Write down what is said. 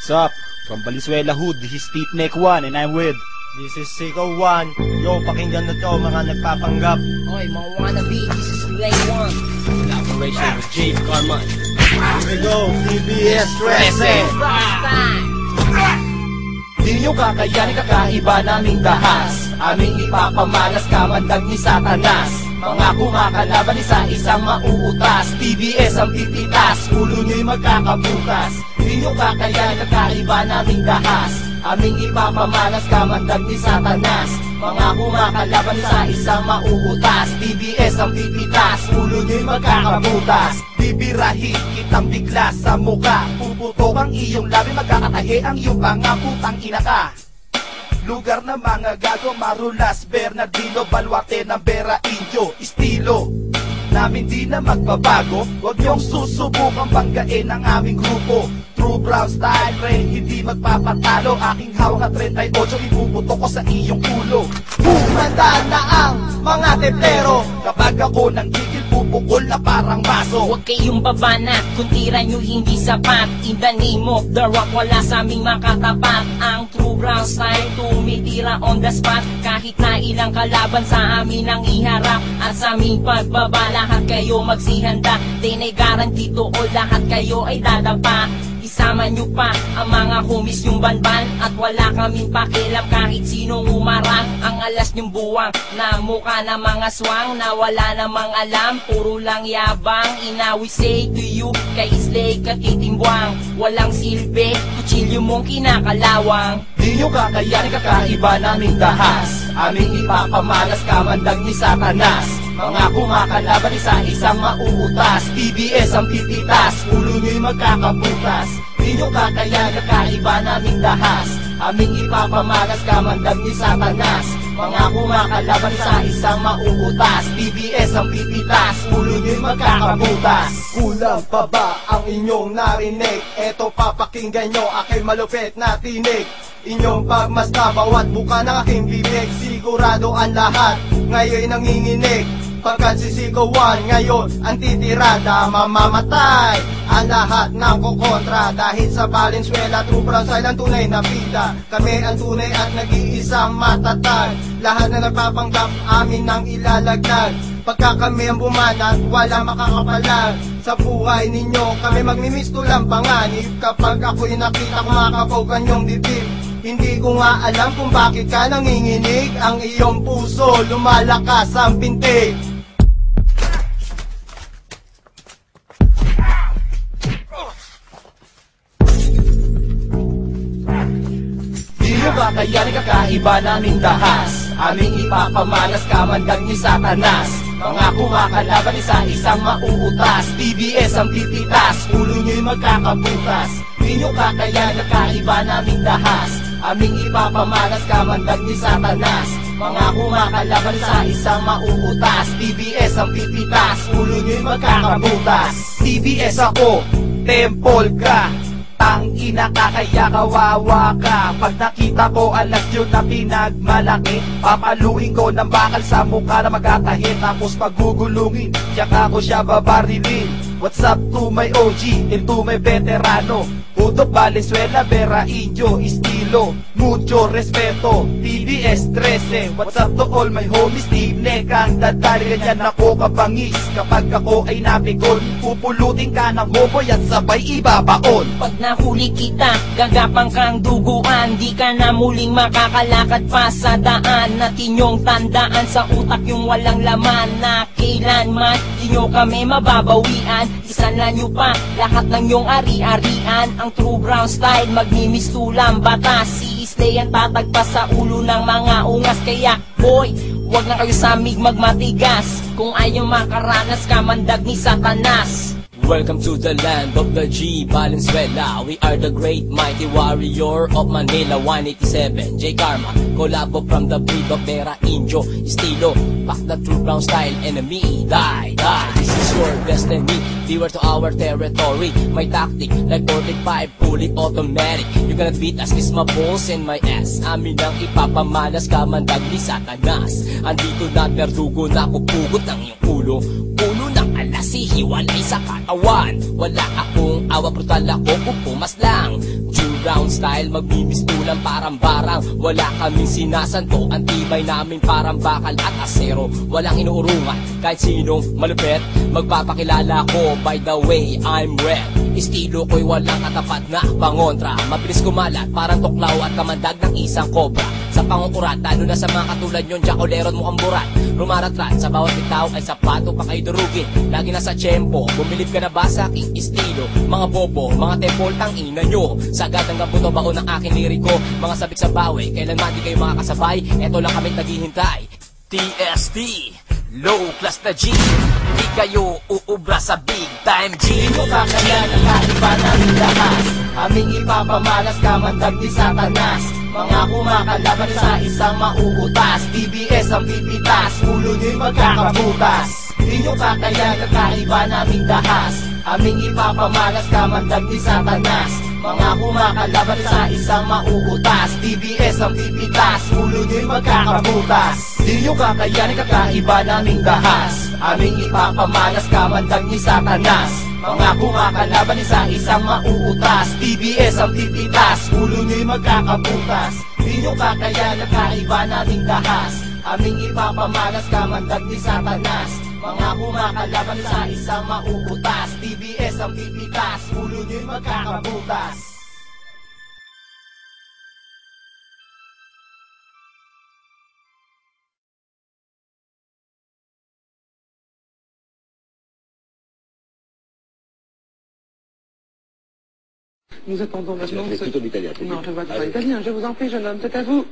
Sup? From Valenzuela Hood, this is Steep Neck 1 and I'm with... This is Siko 1. Yo, pakinggan na to mga nagpapanggap. Oy, mga wannabe, this is Lane 1. Collaboration with Jade Karma. Here we go, TBS 13. Di nyo kakayanin kakaiba naming dahas. Aming ipapamalas kamandag ni Satanas. Mga kumakalaban isa-isang mauutas. TBS ang pipitas, ulo nyo'y magkakabukas. Di nyo kakayanin kakaiba naming dahas. Aming ipapamalas kamandag ni Satanas. Mga kumakalaban isa-isang mauutas. TBS ang pipitas, ulo nyo'y magkakabutas. Bibirahin kitang bigla sa muka. Puputok ang iyong labi, magkakatahi ang iyong pangaputang ina ka. Lugar ng mga gago, Marulas, Bernardino, Baluarte ng Vera Indio. Estilo namin di na magbabago. Huwag niyong susubukang banggain ang aming grupo. True brown style, pre, hindi magpapatalo. Aking hawak na 38, ipuputok ko sa iyong ulo. Humanda na ang mga teplero. Kapag ako nang gigil, pupukol na parang maso. Huwag kayong babana kung tira nyo hindi sapat. In the name of the rock, wala sa aming makatapat. Ang true brown style, tumitira on the spot. Kahit na ilang kalaban sa amin ang iharap. At sa aming pagbaba, lahat kayo magsihanda. Tinay guarantee to all, lahat kayo ay dadapa. Isama nyo pa ang mga homies yung banban. At wala kaming pakialam kahit sinong umarang. Ang alas nyong buwang na mukha na mga swang na wala namang alam, puro lang yabang. Inawi say to you, kay Slay katitimbwang. Walang silbi, kutsilyo mong kinakalawang. Di nyo kakayanin kakaiba naming dahas. Aming ipapamalas kamandag ni Satanas. Mga kumakalaban isa-isang mauutas. TBS ang pipitas, ulo nyo'y magkakabutas. Di nyo kakayanin kakaiba naming dahas. Aming ipapamalas kamandag ni Satanas. Mga kumakalaban isa-isang mauutas. TBS ang pipitas, ulo nyo'y magkakabutas. Kulang pa ba ang inyong narinig? Eto papakinggan nyo aking malupit na tinig. Inyong pagmasta bawat buka ng aking bibig. Sigurado ang lahat ngayon nanginginig. Pagkat si Siko 1 ngayon ang titirada, mamamatay ang lahat ng kukontra. Dahil sa Valenzuela, true brown style ang tunay na bida. Kami ang tunay at nag-iisang matatag. Lahat na nagpapanggap amin nang ilalagdag. Pagka kami ang bumanat, wala makakapalag. Sa buhay ninyo, kami magmimisto lang panganib. Kapag ako'y nakita kumakapaw kanyong bibig, hindi ko nga alam kung bakit ka nanginginig. Ang iyong puso, lumalakas ang pintig. Di nyo kakayanin kakaiba naming dahas. Aming ipapamalas kamandag ni Satanas. Mga kumakalaban isa-isang mauutas. TBS ang pipitas, ulo nyo'y magkakabutas. Di nyo kakayanin kakaiba naming dahas. Aming ipapamalas kamandag ni Satanas. Mga kumakalaban isa-isang mauutas. TBS ang pipitas, ulo nyo'y magkakabutas. TBS ako, temple ka. Ang ina ka kaya kawawa ka. Pag nakita ko alas yun na pinagmalaki, papaluin ko ng bakal sa mukha na magkatahin. Tapos pagugulungin, tsaka ko siya babarilin. What's up to my OG and to my veterano? Udo Valenzuela, Vera Indio, estilo, mucho respeto. TBS 13, what's up to all my homies? Team Neck ang dadali, ganyan ako kabangis. Kapag ako ay napikon, pupulutin ka ng hoboy at sabay ibabaon. Pag nahuli kita, gagapang kang duguan. Di ka na muling makakalakad pa sa daan. Natin yung tandaan sa utak yung walang laman. Na kailanman, di nyo kami mababawian. Isanlan nyo pa lahat ng yung ari-arian. Ang true brown style, magmimistulang batas. Si Slay ang tatagpas sa ulo ng mga ungas. Kaya boy, huwag na kayo sa amig magmatigas. Kung ayaw makaranas, kamandag ni Satanas. Welcome to the land of the G, Valenzuela. We are the great mighty warrior of Manila 187, J Karma. Collabo from the breed of Vera Indio, estilo, back the true brown style, enemy, die, die. This is your destiny, beware to our territory. My tactic, like 45, fully automatic. You cannot beat us, kiss my balls and my ass. Amin ang ipapamalas, kamandag ni Satanas. Andito na, perdugo na, kupugot ng iyong ulo. Ulo ng alas. kasi hiwalay sa katawan. Wala akong awa, brutal ako kung pumaslang. 2 round style, magbibistulan parang barang. Wala kaming sinasanto, ang tibay namin parang bakal at asero. Walang inuurungan, kahit sinong malupet. Magpapakilala ko, by the way, I'm Red. Estilo ko'y walang katapat na pangontra. Mabilis kumalat, parang tuklaw at kamandag ng isang kobra. Sa pangukurat, lalo na sa mga katulad nyon, jakoleron mo ang burat. Rumaratrat, sa bawat bitaw ay sapato pa kayo durugin. Lagi na sa tiyempo, bumilib ka na ba sa aking estilo? Mga bobo, mga tempol, tangina nyo. Sagad hanggang puto baon ng aking liriko. Mga sabik sa bawi, kailanman di kayo makakasabay. Eto lang kami naghihintay. TST, low class na G. Hindi kayo uubra sa big time G. Di mo kakaya ng kaiba naming lakas. Aming ipapamalas kamandag ni Satanas. Mga kumakalaban sa isang mauutas. TBS ang pipitas, ulo nyo'y magkakabutas. Di nyo kakaya ng kaiba naming dahas. Aming ipapamalas kamandag ni Satanas. Mga kumakalaban sa isang mauutas. TBS ang pipitas, ulo nyo'y magkakabutas. Di nyo kakayanin kakaiba naming dahas. Aming ipapamalas kamandag ni Satanas. Mga kumakalaban sa isang mauutas. TBS ang pipitas, ulo nyo'y magkakabutas. Di nyo kakayanin kakaiba naming dahas. Aming ipapamalas kamandag ni Satanas. Mga kumakalaban sa isang mauutas. TBS ang pipitas, ulo nyo'y magkakabutas. Nous attendons maintenant. plutôt l'italien. Non, je ne vois pas italien. Je vous en prie, jeune homme, c'est à vous.